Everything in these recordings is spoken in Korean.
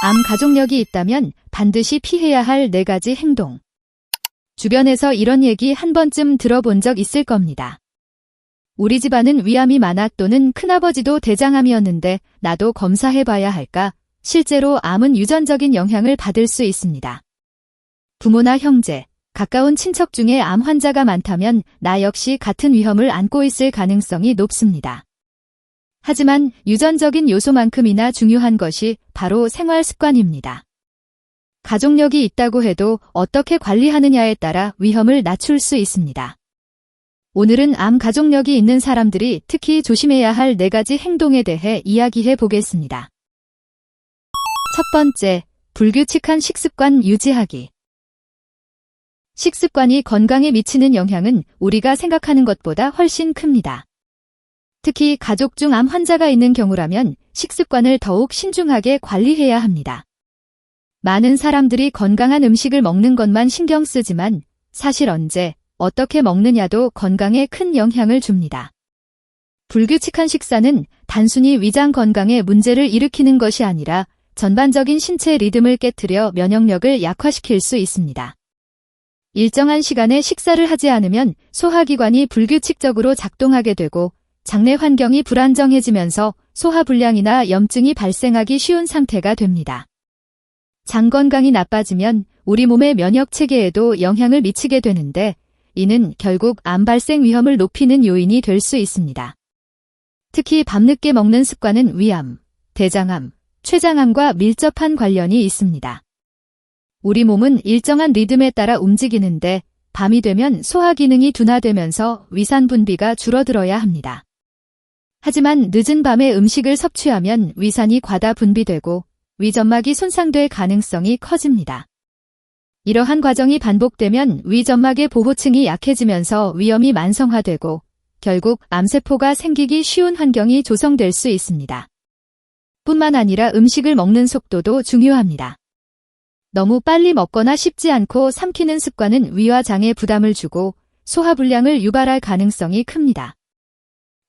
암 가족력이 있다면 반드시 피해야 할 4가지 행동. 주변에서 이런 얘기 한 번쯤 들어본 적 있을 겁니다. 우리 집안은 위암이 많아 또는 큰아버지도 대장암이었는데 나도 검사해봐야 할까? 실제로 암은 유전적인 영향을 받을 수 있습니다. 부모나 형제, 가까운 친척 중에 암 환자가 많다면 나 역시 같은 위험을 안고 있을 가능성이 높습니다. 하지만 유전적인 요소만큼이나 중요한 것이 바로 생활 습관입니다. 가족력이 있다고 해도 어떻게 관리하느냐에 따라 위험을 낮출 수 있습니다. 오늘은 암 가족력이 있는 사람들이 특히 조심해야 할 4가지 행동에 대해 이야기해 보겠습니다. 첫 번째, 불규칙한 식습관 유지하기. 식습관이 건강에 미치는 영향은 우리가 생각하는 것보다 훨씬 큽니다. 특히 가족 중 암 환자가 있는 경우라면 식습관을 더욱 신중하게 관리해야 합니다. 많은 사람들이 건강한 음식을 먹는 것만 신경 쓰지만 사실 언제, 어떻게 먹느냐도 건강에 큰 영향을 줍니다. 불규칙한 식사는 단순히 위장 건강에 문제를 일으키는 것이 아니라 전반적인 신체 리듬을 깨트려 면역력을 약화시킬 수 있습니다. 일정한 시간에 식사를 하지 않으면 소화기관이 불규칙적으로 작동하게 되고 장내 환경이 불안정해지면서 소화불량이나 염증이 발생하기 쉬운 상태가 됩니다. 장 건강이 나빠지면 우리 몸의 면역 체계에도 영향을 미치게 되는데 이는 결국 암 발생 위험을 높이는 요인이 될 수 있습니다. 특히 밤늦게 먹는 습관은 위암, 대장암, 췌장암과 밀접한 관련이 있습니다. 우리 몸은 일정한 리듬에 따라 움직이는데 밤이 되면 소화 기능이 둔화되면서 위산 분비가 줄어들어야 합니다. 하지만 늦은 밤에 음식을 섭취하면 위산이 과다 분비되고 위점막이 손상될 가능성이 커집니다. 이러한 과정이 반복되면 위점막의 보호층이 약해지면서 위염이 만성화되고 결국 암세포가 생기기 쉬운 환경이 조성될 수 있습니다. 뿐만 아니라 음식을 먹는 속도도 중요합니다. 너무 빨리 먹거나 씹지 않고 삼키는 습관은 위와 장에 부담을 주고 소화불량을 유발할 가능성이 큽니다.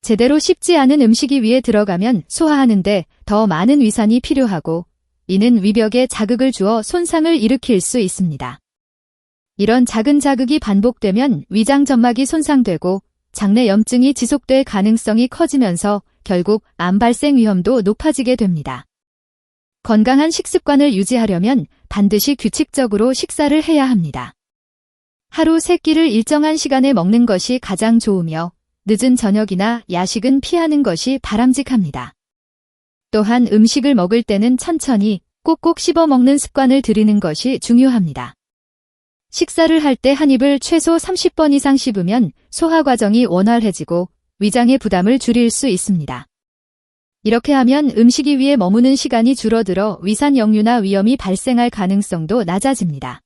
제대로 씹지 않은 음식이 위에 들어가면 소화하는데 더 많은 위산이 필요하고 이는 위벽에 자극을 주어 손상을 일으킬 수 있습니다. 이런 작은 자극이 반복되면 위장 점막이 손상되고 장내 염증이 지속될 가능성이 커지면서 결국 암 발생 위험도 높아지게 됩니다. 건강한 식습관을 유지하려면 반드시 규칙적으로 식사를 해야 합니다. 하루 3끼를 일정한 시간에 먹는 것이 가장 좋으며 늦은 저녁이나 야식은 피하는 것이 바람직합니다. 또한 음식을 먹을 때는 천천히 꼭꼭 씹어 먹는 습관을 들이는 것이 중요합니다. 식사를 할 때 한 입을 최소 30번 이상 씹으면 소화 과정이 원활해지고 위장의 부담을 줄일 수 있습니다. 이렇게 하면 음식이 위에 머무는 시간이 줄어들어 위산 역류나 위염이 발생할 가능성도 낮아집니다.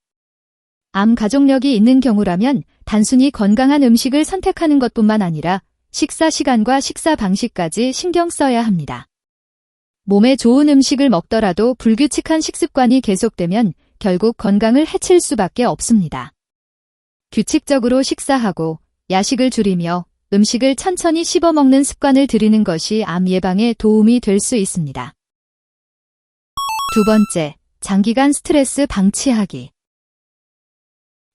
암 가족력이 있는 경우라면 단순히 건강한 음식을 선택하는 것뿐만 아니라 식사 시간과 식사 방식까지 신경 써야 합니다. 몸에 좋은 음식을 먹더라도 불규칙한 식습관이 계속되면 결국 건강을 해칠 수밖에 없습니다. 규칙적으로 식사하고 야식을 줄이며 음식을 천천히 씹어 먹는 습관을 들이는 것이 암 예방에 도움이 될 수 있습니다. 두 번째, 장기간 스트레스 방치하기.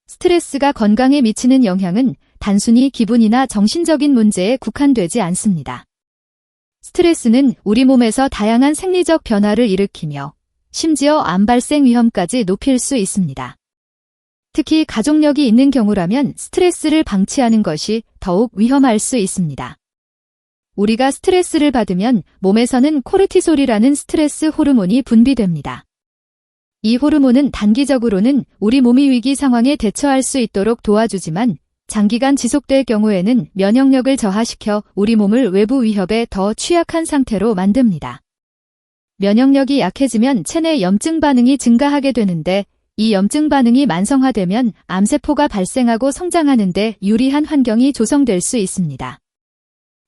스트레스가 건강에 미치는 영향은 단순히 기분이나 정신적인 문제에 국한되지 않습니다. 스트레스는 우리 몸에서 다양한 생리적 변화를 일으키며 심지어 암 발생 위험까지 높일 수 있습니다. 특히 가족력이 있는 경우라면 스트레스를 방치하는 것이 더욱 위험할 수 있습니다. 우리가 스트레스를 받으면 몸에서는 코르티솔이라는 스트레스 호르몬이 분비됩니다. 이 호르몬은 단기적으로는 우리 몸이 위기 상황에 대처할 수 있도록 도와주지만 장기간 지속될 경우에는 면역력을 저하시켜 우리 몸을 외부 위협에 더 취약한 상태로 만듭니다. 면역력이 약해지면 체내 염증 반응이 증가하게 되는데 이 염증 반응이 만성화되면 암세포가 발생하고 성장하는 데 유리한 환경이 조성될 수 있습니다.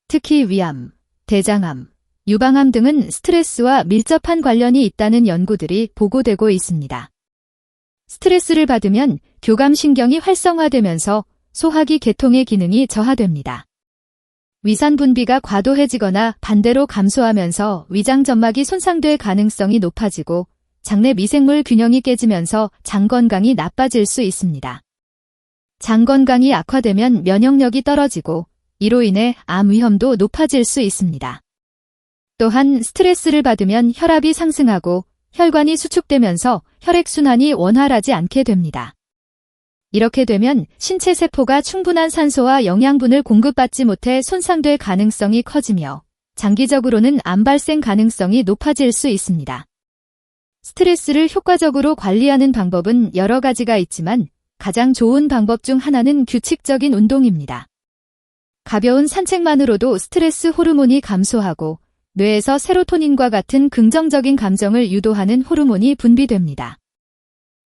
특히 위암, 대장암, 유방암 등은 스트레스와 밀접한 관련이 있다는 연구들이 보고되고 있습니다. 스트레스를 받으면 교감신경이 활성화되면서 소화기 계통의 기능이 저하됩니다. 위산 분비가 과도해지거나 반대로 감소하면서 위장 점막이 손상될 가능성이 높아지고 장내 미생물 균형이 깨지면서 장 건강이 나빠질 수 있습니다. 장 건강이 악화되면 면역력이 떨어지고 이로 인해 암 위험도 높아질 수 있습니다. 또한 스트레스를 받으면 혈압이 상승하고 혈관이 수축되면서 혈액순환이 원활하지 않게 됩니다. 이렇게 되면 신체 세포가 충분한 산소와 영양분을 공급받지 못해 손상될 가능성이 커지며 장기적으로는 암 발생 가능성이 높아질 수 있습니다. 스트레스를 효과적으로 관리하는 방법은 여러 가지가 있지만 가장 좋은 방법 중 하나는 규칙적인 운동입니다. 가벼운 산책만으로도 스트레스 호르몬이 감소하고 뇌에서 세로토닌과 같은 긍정적인 감정을 유도하는 호르몬이 분비됩니다.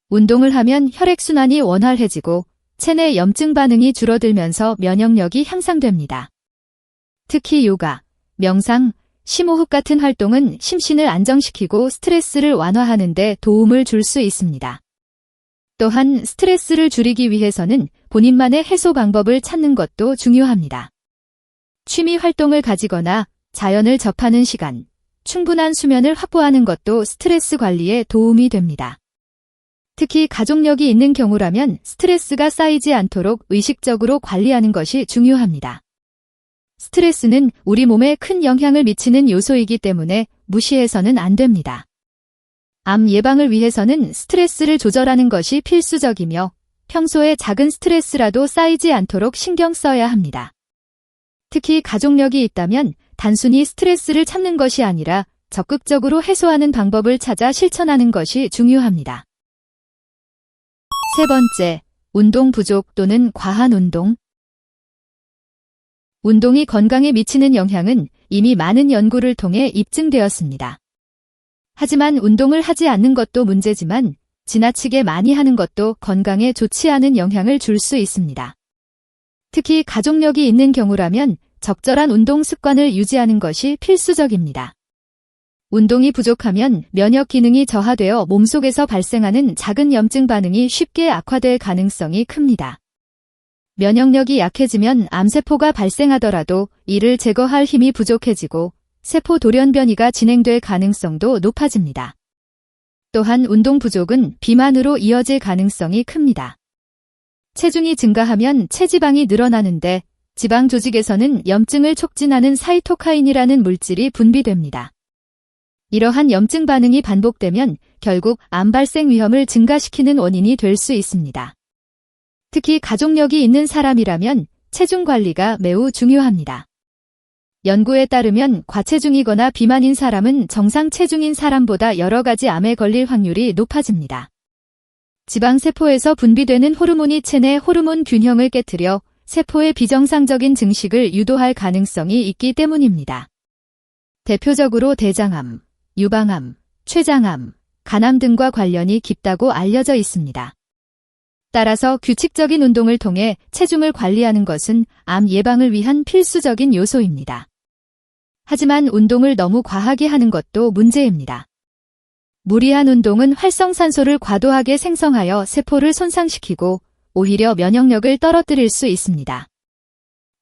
운동을 하면 혈액순환이 원활해지고 체내 염증 반응이 줄어들면서 면역력이 향상됩니다. 특히 요가, 명상, 심호흡 같은 활동은 심신을 안정시키고 스트레스를 완화하는 데 도움을 줄 수 있습니다. 또한 스트레스를 줄이기 위해서는 본인만의 해소 방법을 찾는 것도 중요합니다. 취미 활동을 가지거나 자연을 접하는 시간, 충분한 수면을 확보하는 것도 스트레스 관리에 도움이 됩니다. 특히 가족력이 있는 경우라면 스트레스가 쌓이지 않도록 의식적으로 관리하는 것이 중요합니다. 스트레스는 우리 몸에 큰 영향을 미치는 요소이기 때문에 무시해서는 안 됩니다. 암 예방을 위해서는 스트레스를 조절하는 것이 필수적이며 평소에 작은 스트레스라도 쌓이지 않도록 신경 써야 합니다. 특히 가족력이 있다면 단순히 스트레스를 참는 것이 아니라 적극적으로 해소하는 방법을 찾아 실천하는 것이 중요합니다. 세 번째, 운동 부족 또는 과한 운동. 운동이 건강에 미치는 영향은 이미 많은 연구를 통해 입증되었습니다. 하지만 운동을 하지 않는 것도 문제지만 지나치게 많이 하는 것도 건강에 좋지 않은 영향을 줄 수 있습니다. 특히 가족력이 있는 경우라면 적절한 운동 습관을 유지하는 것이 필수적입니다. 운동이 부족하면 면역 기능이 저하되어 몸속에서 발생하는 작은 염증 반응이 쉽게 악화될 가능성이 큽니다. 면역력이 약해지면 암세포가 발생하더라도 이를 제거할 힘이 부족해지고 세포 돌연변이가 진행될 가능성도 높아집니다. 또한 운동 부족은 비만으로 이어질 가능성이 큽니다. 체중이 증가하면 체지방이 늘어나는데 지방 조직에서는 염증을 촉진하는 사이토카인이라는 물질이 분비됩니다. 이러한 염증 반응이 반복되면 결국 암 발생 위험을 증가시키는 원인이 될 수 있습니다. 특히 가족력이 있는 사람이라면 체중 관리가 매우 중요합니다. 연구에 따르면 과체중이거나 비만인 사람은 정상 체중인 사람보다 여러 가지 암에 걸릴 확률이 높아집니다. 지방세포에서 분비되는 호르몬이 체내 호르몬 균형을 깨트려 세포의 비정상적인 증식을 유도할 가능성이 있기 때문입니다. 대표적으로 대장암, 유방암, 췌장암, 간암 등과 관련이 깊다고 알려져 있습니다. 따라서 규칙적인 운동을 통해 체중을 관리하는 것은 암 예방을 위한 필수적인 요소입니다. 하지만 운동을 너무 과하게 하는 것도 문제입니다. 무리한 운동은 활성산소를 과도하게 생성하여 세포를 손상시키고 오히려 면역력을 떨어뜨릴 수 있습니다.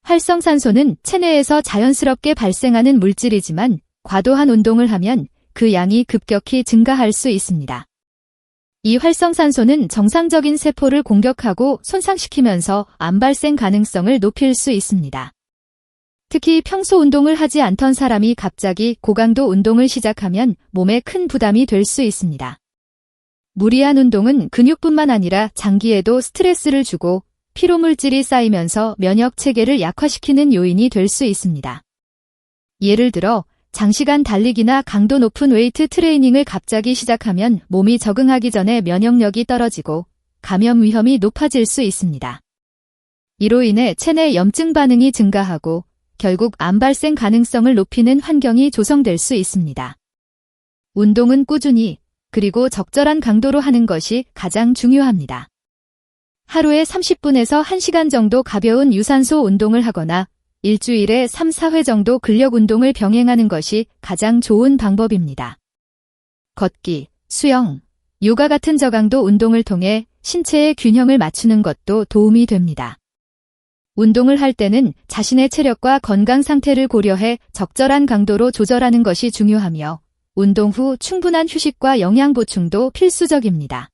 활성산소는 체내에서 자연스럽게 발생하는 물질이지만 과도한 운동을 하면 그 양이 급격히 증가할 수 있습니다. 이 활성산소는 정상적인 세포를 공격하고 손상시키면서 암 발생 가능성을 높일 수 있습니다. 특히 평소 운동을 하지 않던 사람이 갑자기 고강도 운동을 시작하면 몸에 큰 부담이 될 수 있습니다. 무리한 운동은 근육뿐만 아니라 장기에도 스트레스를 주고 피로물질이 쌓이면서 면역 체계를 약화시키는 요인이 될 수 있습니다. 예를 들어 장시간 달리기나 강도 높은 웨이트 트레이닝을 갑자기 시작하면 몸이 적응하기 전에 면역력이 떨어지고 감염 위험이 높아질 수 있습니다. 이로 인해 체내 염증 반응이 증가하고 결국 암 발생 가능성을 높이는 환경이 조성될 수 있습니다. 운동은 꾸준히 그리고 적절한 강도로 하는 것이 가장 중요합니다. 하루에 30분에서 1시간 정도 가벼운 유산소 운동을 하거나 일주일에 3, 4회 정도 근력 운동을 병행하는 것이 가장 좋은 방법입니다. 걷기, 수영, 요가 같은 저강도 운동을 통해 신체의 균형을 맞추는 것도 도움이 됩니다. 운동을 할 때는 자신의 체력과 건강 상태를 고려해 적절한 강도로 조절하는 것이 중요하며 운동 후 충분한 휴식과 영양 보충도 필수적입니다.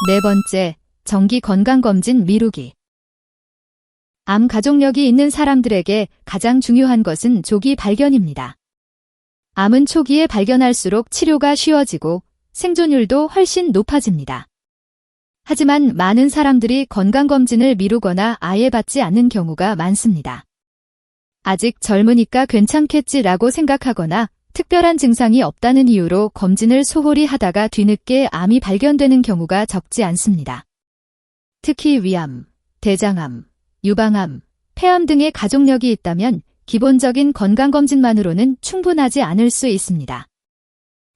네 번째, 정기 건강검진 미루기. 암 가족력이 있는 사람들에게 가장 중요한 것은 조기 발견입니다. 암은 초기에 발견할수록 치료가 쉬워지고 생존율도 훨씬 높아집니다. 하지만 많은 사람들이 건강검진을 미루거나 아예 받지 않는 경우가 많습니다. 아직 젊으니까 괜찮겠지라고 생각하거나 특별한 증상이 없다는 이유로 검진을 소홀히 하다가 뒤늦게 암이 발견되는 경우가 적지 않습니다. 특히 위암, 대장암, 유방암, 폐암 등의 가족력이 있다면 기본적인 건강검진만으로는 충분하지 않을 수 있습니다.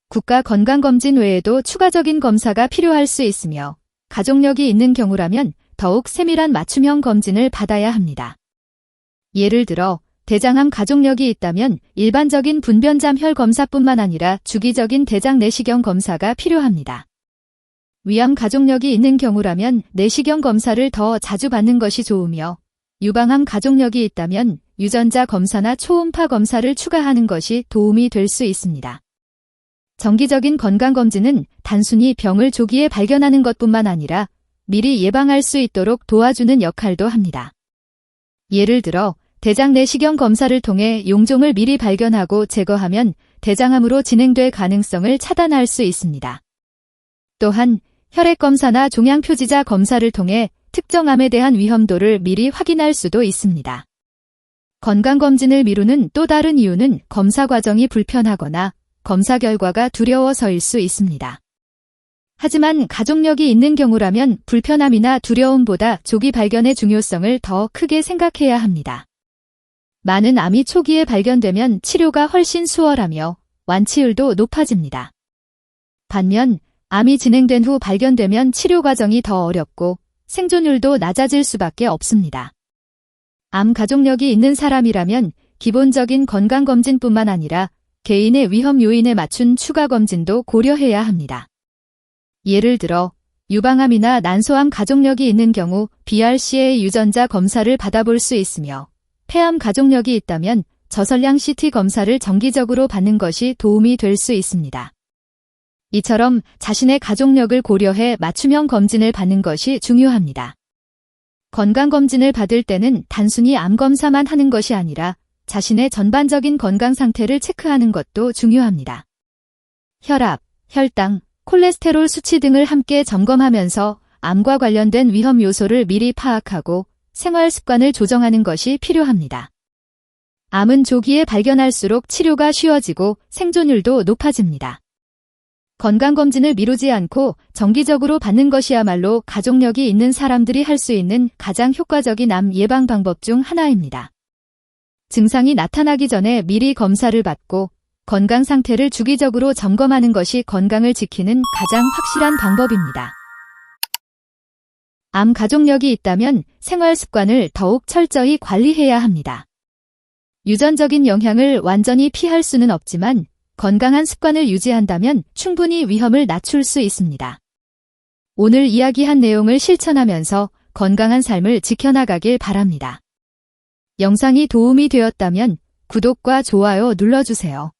국가 건강검진 외에도 추가적인 검사가 필요할 수 있으며 가족력이 있는 경우라면 더욱 세밀한 맞춤형 검진을 받아야 합니다. 예를 들어 대장암 가족력이 있다면 일반적인 분변잠 혈 검사뿐만 아니라 주기적인 대장 내시경 검사가 필요합니다. 위암 가족력이 있는 경우라면 내시경 검사를 더 자주 받는 것이 좋으며 유방암 가족력이 있다면 유전자 검사나 초음파 검사를 추가하는 것이 도움이 될 수 있습니다. 정기적인 건강검진은 단순히 병을 조기에 발견하는 것뿐만 아니라 미리 예방할 수 있도록 도와주는 역할도 합니다. 예를 들어 대장 내시경 검사를 통해 용종을 미리 발견하고 제거하면 대장암으로 진행될 가능성을 차단할 수 있습니다. 또한 혈액검사나 종양표지자 검사를 통해 특정 암에 대한 위험도를 미리 확인할 수도 있습니다. 건강검진을 미루는 또 다른 이유는 검사 과정이 불편하거나 검사 결과가 두려워서일 수 있습니다. 하지만 가족력이 있는 경우라면 불편함이나 두려움보다 조기 발견의 중요성을 더 크게 생각해야 합니다. 많은 암이 초기에 발견되면 치료가 훨씬 수월하며 완치율도 높아집니다. 반면 암이 진행된 후 발견되면 치료 과정이 더 어렵고 생존율도 낮아질 수밖에 없습니다. 암 가족력이 있는 사람이라면 기본적인 건강검진뿐만 아니라 개인의 위험 요인에 맞춘 추가 검진도 고려해야 합니다. 예를 들어 유방암이나 난소암 가족력이 있는 경우 BRCA 유전자 검사를 받아볼 수 있으며 폐암 가족력이 있다면 저설량 CT 검사를 정기적으로 받는 것이 도움이 될 수 있습니다. 이처럼 자신의 가족력을 고려해 맞춤형 검진을 받는 것이 중요합니다. 건강검진을 받을 때는 단순히 암 검사만 하는 것이 아니라 자신의 전반적인 건강 상태를 체크하는 것도 중요합니다. 혈압, 혈당, 콜레스테롤 수치 등을 함께 점검하면서 암과 관련된 위험 요소를 미리 파악하고 생활 습관을 조정하는 것이 필요합니다. 암은 조기에 발견할수록 치료가 쉬워지고 생존율도 높아집니다. 건강검진을 미루지 않고 정기적으로 받는 것이야말로 가족력이 있는 사람들이 할 수 있는 가장 효과적인 암 예방 방법 중 하나입니다. 증상이 나타나기 전에 미리 검사를 받고 건강 상태를 주기적으로 점검하는 것이 건강을 지키는 가장 확실한 방법입니다. 암 가족력이 있다면 생활 습관을 더욱 철저히 관리해야 합니다. 유전적인 영향을 완전히 피할 수는 없지만 건강한 습관을 유지한다면 충분히 위험을 낮출 수 있습니다. 오늘 이야기한 내용을 실천하면서 건강한 삶을 지켜나가길 바랍니다. 영상이 도움이 되었다면 구독과 좋아요 눌러주세요.